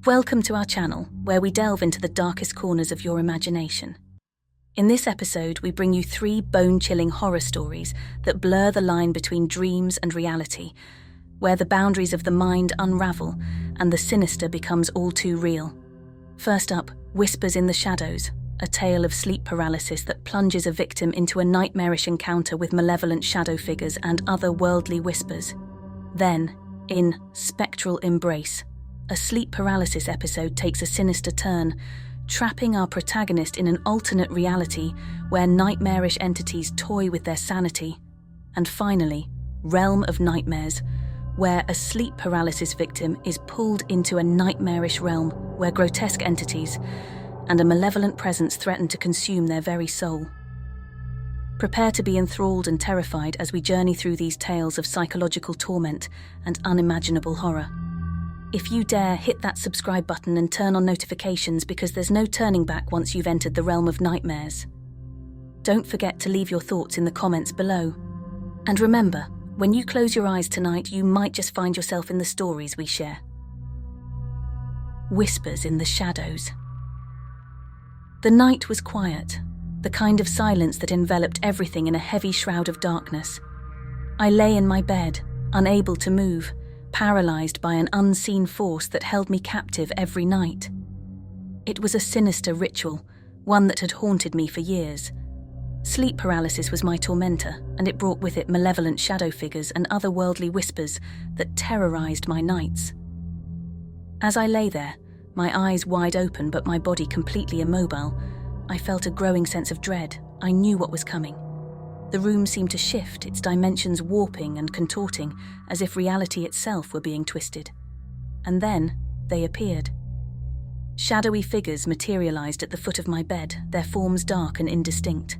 Welcome to our channel, where we delve into the darkest corners of your imagination. In this episode, we bring you 3 bone-chilling horror stories that blur the line between dreams and reality, where the boundaries of the mind unravel and the sinister becomes all too real. First up, Whispers in the Shadows, a tale of sleep paralysis that plunges a victim into a nightmarish encounter with malevolent shadow figures and otherworldly whispers. Then, in Spectral Embrace, a sleep paralysis episode takes a sinister turn, trapping our protagonist in an alternate reality where nightmarish entities toy with their sanity. And finally, Realm of Nightmares, where a sleep paralysis victim is pulled into a nightmarish realm where grotesque entities and a malevolent presence threaten to consume their very soul. Prepare to be enthralled and terrified as we journey through these tales of psychological torment and unimaginable horror. If you dare, hit that subscribe button and turn on notifications, because there's no turning back once you've entered the realm of nightmares. Don't forget to leave your thoughts in the comments below. And remember, when you close your eyes tonight, you might just find yourself in the stories we share. Whispers in the Shadows. The night was quiet, the kind of silence that enveloped everything in a heavy shroud of darkness. I lay in my bed, unable to move, paralyzed by an unseen force that held me captive every night. It was a sinister ritual, one that had haunted me for years. Sleep paralysis was my tormentor, and it brought with it malevolent shadow figures and otherworldly whispers that terrorized my nights. As I lay there, my eyes wide open but my body completely immobile, I felt a growing sense of dread. I knew what was coming. The room seemed to shift, its dimensions warping and contorting, as if reality itself were being twisted. And then they appeared. Shadowy figures materialized at the foot of my bed, their forms dark and indistinct.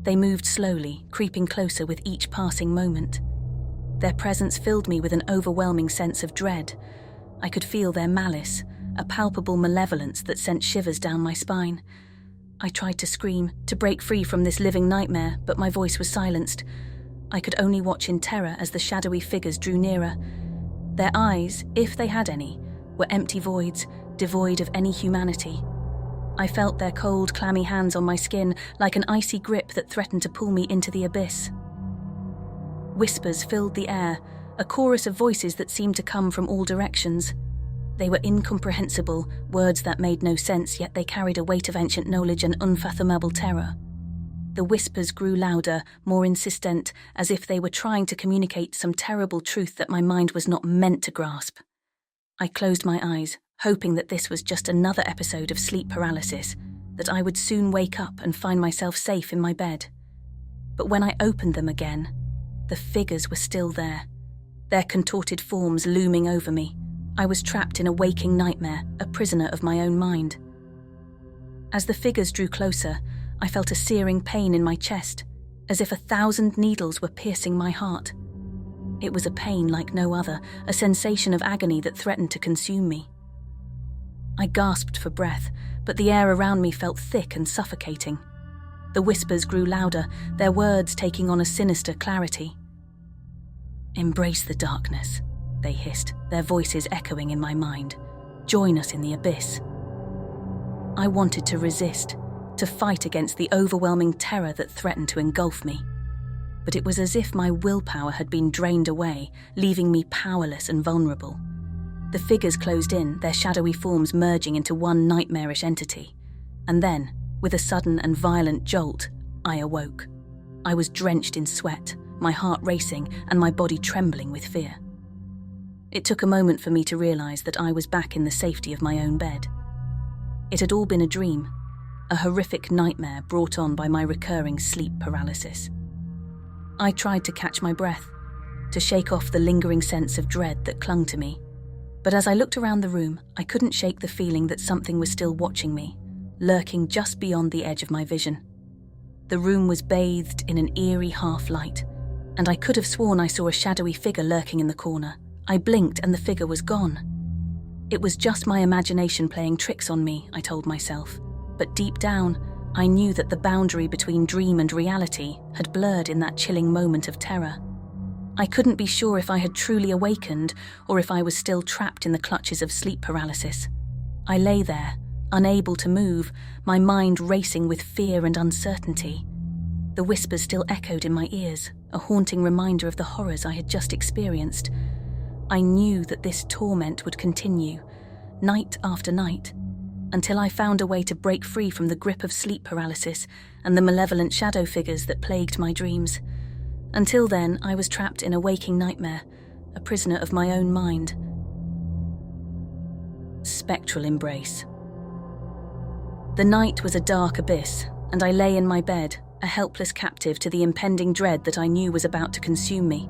They moved slowly, creeping closer with each passing moment. Their presence filled me with an overwhelming sense of dread. I could feel their malice, a palpable malevolence that sent shivers down my spine. I tried to scream, to break free from this living nightmare, but my voice was silenced. I could only watch in terror as the shadowy figures drew nearer. Their eyes, if they had any, were empty voids, devoid of any humanity. I felt their cold, clammy hands on my skin, like an icy grip that threatened to pull me into the abyss. Whispers filled the air, a chorus of voices that seemed to come from all directions. They were incomprehensible, words that made no sense, yet they carried a weight of ancient knowledge and unfathomable terror. The whispers grew louder, more insistent, as if they were trying to communicate some terrible truth that my mind was not meant to grasp. I closed my eyes, hoping that this was just another episode of sleep paralysis, that I would soon wake up and find myself safe in my bed. But when I opened them again, the figures were still there, their contorted forms looming over me. I was trapped in a waking nightmare, a prisoner of my own mind. As the figures drew closer, I felt a searing pain in my chest, as if 1,000 needles were piercing my heart. It was a pain like no other, a sensation of agony that threatened to consume me. I gasped for breath, but the air around me felt thick and suffocating. The whispers grew louder, their words taking on a sinister clarity. "Embrace the darkness," they hissed, their voices echoing in my mind. "Join us in the abyss." I wanted to resist, to fight against the overwhelming terror that threatened to engulf me. But it was as if my willpower had been drained away, leaving me powerless and vulnerable. The figures closed in, their shadowy forms merging into one nightmarish entity. And then, with a sudden and violent jolt, I awoke. I was drenched in sweat, my heart racing and my body trembling with fear. It took a moment for me to realize that I was back in the safety of my own bed. It had all been a dream, a horrific nightmare brought on by my recurring sleep paralysis. I tried to catch my breath, to shake off the lingering sense of dread that clung to me. But as I looked around the room, I couldn't shake the feeling that something was still watching me, lurking just beyond the edge of my vision. The room was bathed in an eerie half-light, and I could have sworn I saw a shadowy figure lurking in the corner. I blinked and the figure was gone. It was just my imagination playing tricks on me, I told myself. But deep down, I knew that the boundary between dream and reality had blurred in that chilling moment of terror. I couldn't be sure if I had truly awakened or if I was still trapped in the clutches of sleep paralysis. I lay there, unable to move, my mind racing with fear and uncertainty. The whispers still echoed in my ears, a haunting reminder of the horrors I had just experienced. I knew that this torment would continue, night after night, until I found a way to break free from the grip of sleep paralysis and the malevolent shadow figures that plagued my dreams. Until then, I was trapped in a waking nightmare, a prisoner of my own mind. Spectral embrace. The night was a dark abyss, and I lay in my bed, a helpless captive to the impending dread that I knew was about to consume me.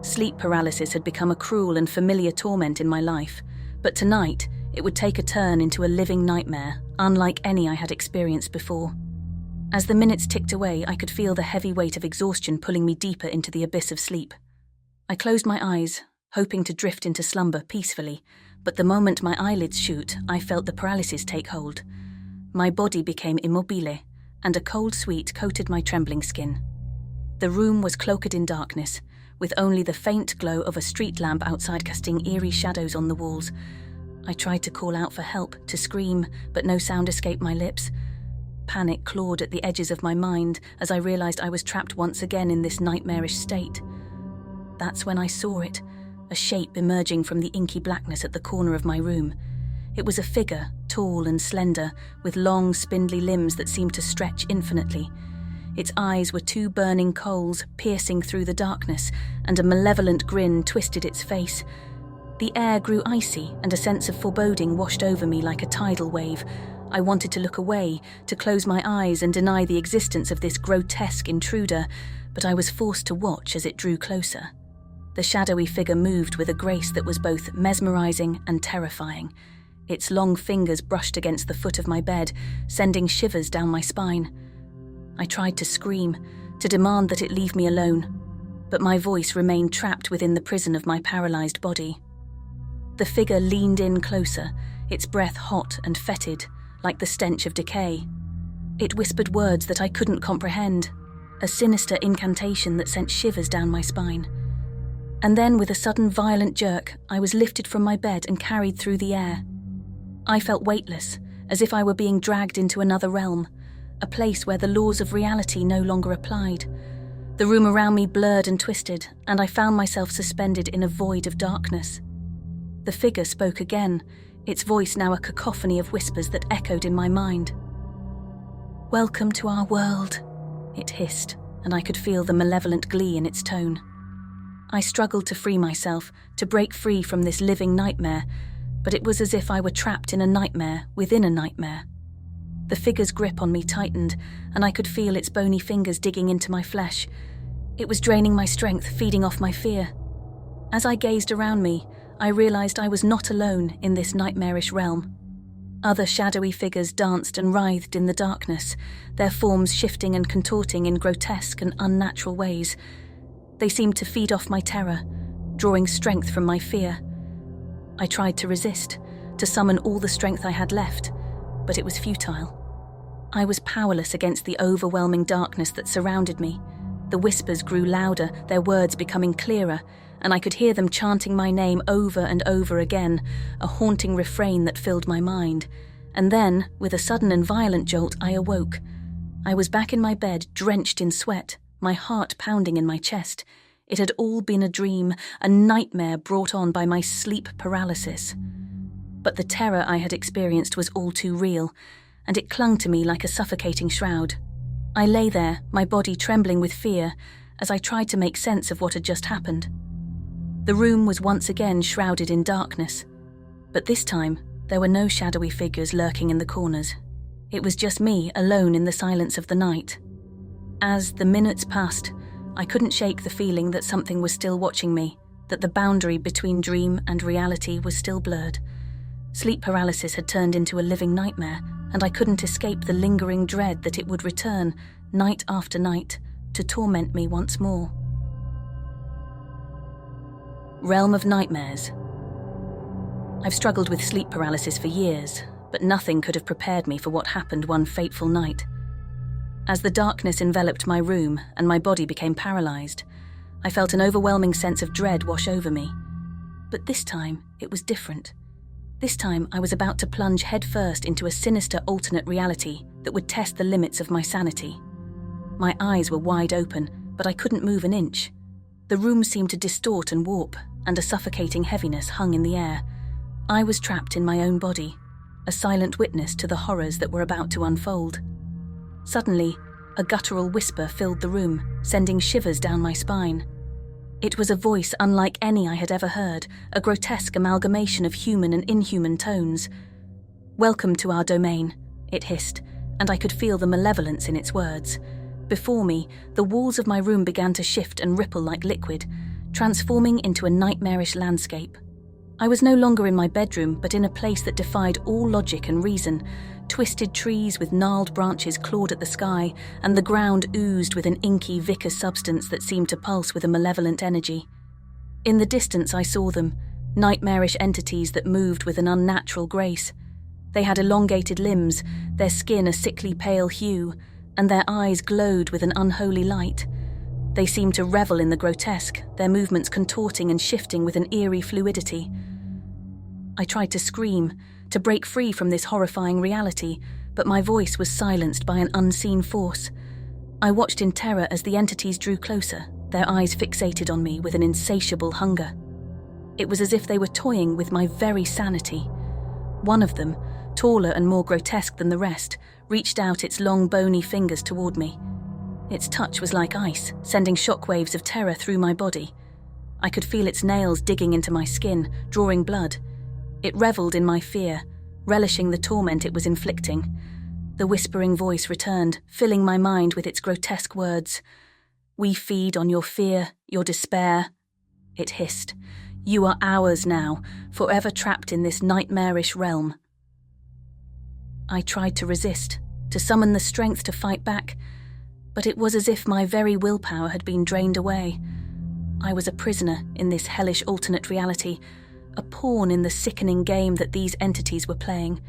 Sleep paralysis had become a cruel and familiar torment in my life, but tonight it would take a turn into a living nightmare, unlike any I had experienced before. As the minutes ticked away, I could feel the heavy weight of exhaustion pulling me deeper into the abyss of sleep. I closed my eyes, hoping to drift into slumber peacefully, but the moment my eyelids shut, I felt the paralysis take hold. My body became immobile, and a cold sweat coated my trembling skin. The room was cloaked in darkness, with only the faint glow of a street lamp outside casting eerie shadows on the walls. I tried to call out for help, to scream, but no sound escaped my lips. Panic clawed at the edges of my mind as I realized I was trapped once again in this nightmarish state. That's when I saw it, a shape emerging from the inky blackness at the corner of my room. It was a figure, tall and slender, with long, spindly limbs that seemed to stretch infinitely. Its eyes were two burning coals piercing through the darkness, and a malevolent grin twisted its face. The air grew icy, and a sense of foreboding washed over me like a tidal wave. I wanted to look away, to close my eyes and deny the existence of this grotesque intruder, but I was forced to watch as it drew closer. The shadowy figure moved with a grace that was both mesmerizing and terrifying. Its long fingers brushed against the foot of my bed, sending shivers down my spine. I tried to scream, to demand that it leave me alone, but my voice remained trapped within the prison of my paralyzed body. The figure leaned in closer, its breath hot and fetid, like the stench of decay. It whispered words that I couldn't comprehend, a sinister incantation that sent shivers down my spine. And then, with a sudden violent jerk, I was lifted from my bed and carried through the air. I felt weightless, as if I were being dragged into another realm, a place where the laws of reality no longer applied. The room around me blurred and twisted, and I found myself suspended in a void of darkness. The figure spoke again, its voice now a cacophony of whispers that echoed in my mind. "Welcome to our world," it hissed, and I could feel the malevolent glee in its tone. I struggled to free myself, to break free from this living nightmare, but it was as if I were trapped in a nightmare within a nightmare. The figure's grip on me tightened, and I could feel its bony fingers digging into my flesh. It was draining my strength, feeding off my fear. As I gazed around me, I realized I was not alone in this nightmarish realm. Other shadowy figures danced and writhed in the darkness, their forms shifting and contorting in grotesque and unnatural ways. They seemed to feed off my terror, drawing strength from my fear. I tried to resist, to summon all the strength I had left, but it was futile. I was powerless against the overwhelming darkness that surrounded me. The whispers grew louder, their words becoming clearer, and I could hear them chanting my name over and over again, a haunting refrain that filled my mind. And then, with a sudden and violent jolt, I awoke. I was back in my bed, drenched in sweat, my heart pounding in my chest. It had all been a dream, a nightmare brought on by my sleep paralysis. But the terror I had experienced was all too real, and it clung to me like a suffocating shroud. I lay there, my body trembling with fear, as I tried to make sense of what had just happened. The room was once again shrouded in darkness, but this time there were no shadowy figures lurking in the corners. It was just me, alone in the silence of the night. As the minutes passed, I couldn't shake the feeling that something was still watching me, that the boundary between dream and reality was still blurred. Sleep paralysis had turned into a living nightmare, and I couldn't escape the lingering dread that it would return, night after night, to torment me once more. Realm of nightmares. I've struggled with sleep paralysis for years, but nothing could have prepared me for what happened one fateful night. As the darkness enveloped my room and my body became paralyzed, I felt an overwhelming sense of dread wash over me. But this time, it was different. This time, I was about to plunge headfirst into a sinister alternate reality that would test the limits of my sanity. My eyes were wide open, but I couldn't move an inch. The room seemed to distort and warp, and a suffocating heaviness hung in the air. I was trapped in my own body, a silent witness to the horrors that were about to unfold. Suddenly, a guttural whisper filled the room, sending shivers down my spine. It was a voice unlike any I had ever heard, a grotesque amalgamation of human and inhuman tones. "Welcome to our domain," it hissed, and I could feel the malevolence in its words. Before me, the walls of my room began to shift and ripple like liquid, transforming into a nightmarish landscape. I was no longer in my bedroom, but in a place that defied all logic and reason. Twisted trees with gnarled branches clawed at the sky, and the ground oozed with an inky, viscous substance that seemed to pulse with a malevolent energy. In the distance I saw them, nightmarish entities that moved with an unnatural grace. They had elongated limbs, their skin a sickly pale hue, and their eyes glowed with an unholy light. They seemed to revel in the grotesque, their movements contorting and shifting with an eerie fluidity. I tried to scream, to break free from this horrifying reality, but my voice was silenced by an unseen force. I watched in terror as the entities drew closer, their eyes fixated on me with an insatiable hunger. It was as if they were toying with my very sanity. One of them, taller and more grotesque than the rest, reached out its long bony fingers toward me. Its touch was like ice, sending shockwaves of terror through my body. I could feel its nails digging into my skin, drawing blood. It reveled in my fear, relishing the torment it was inflicting. The whispering voice returned, filling my mind with its grotesque words. "We feed on your fear, your despair," it hissed. "You are ours now, forever trapped in this nightmarish realm." I tried to resist, to summon the strength to fight back, but it was as if my very willpower had been drained away. I was a prisoner in this hellish alternate reality, a pawn in the sickening game that these entities were playing.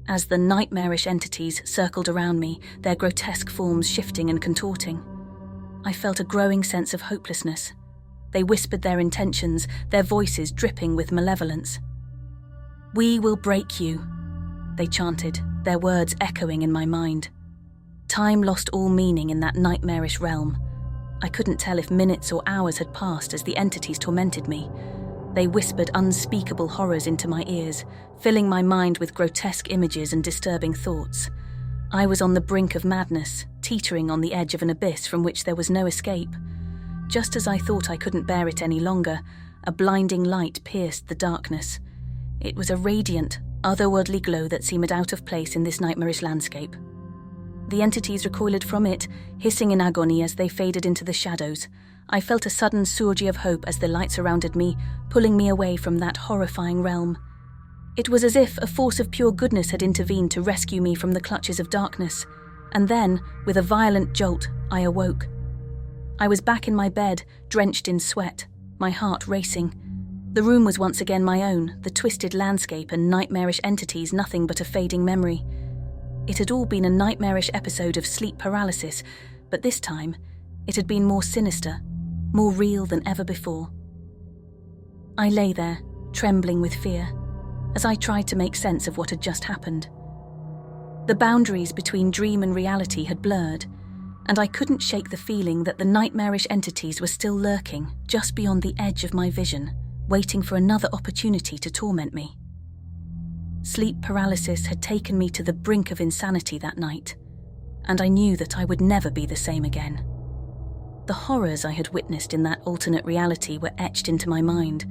As the nightmarish entities circled around me, their grotesque forms shifting and contorting, I felt a growing sense of hopelessness. They whispered their intentions, their voices dripping with malevolence. "We will break you," they chanted, their words echoing in my mind. Time lost all meaning in that nightmarish realm. I couldn't tell if minutes or hours had passed as the entities tormented me. They whispered unspeakable horrors into my ears, filling my mind with grotesque images and disturbing thoughts. I was on the brink of madness, teetering on the edge of an abyss from which there was no escape. Just as I thought I couldn't bear it any longer, a blinding light pierced the darkness. It was a radiant, otherworldly glow that seemed out of place in this nightmarish landscape. The entities recoiled from it, hissing in agony as they faded into the shadows. I felt a sudden surge of hope as the light surrounded me, pulling me away from that horrifying realm. It was as if a force of pure goodness had intervened to rescue me from the clutches of darkness. And then, with a violent jolt, I awoke. I was back in my bed, drenched in sweat, my heart racing. The room was once again my own, the twisted landscape and nightmarish entities nothing but a fading memory. It had all been a nightmarish episode of sleep paralysis, but this time, it had been more sinister, more real than ever before. I lay there, trembling with fear, as I tried to make sense of what had just happened. The boundaries between dream and reality had blurred, and I couldn't shake the feeling that the nightmarish entities were still lurking just beyond the edge of my vision, waiting for another opportunity to torment me. Sleep paralysis had taken me to the brink of insanity that night, and I knew that I would never be the same again. The horrors I had witnessed in that alternate reality were etched into my mind,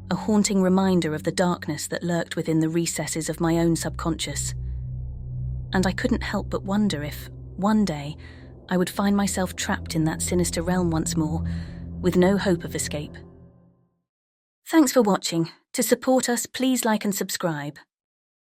a haunting reminder of the darkness that lurked within the recesses of my own subconscious. And I couldn't help but wonder if, one day, I would find myself trapped in that sinister realm once more, with no hope of escape. Thanks for watching. To support us, please like and subscribe.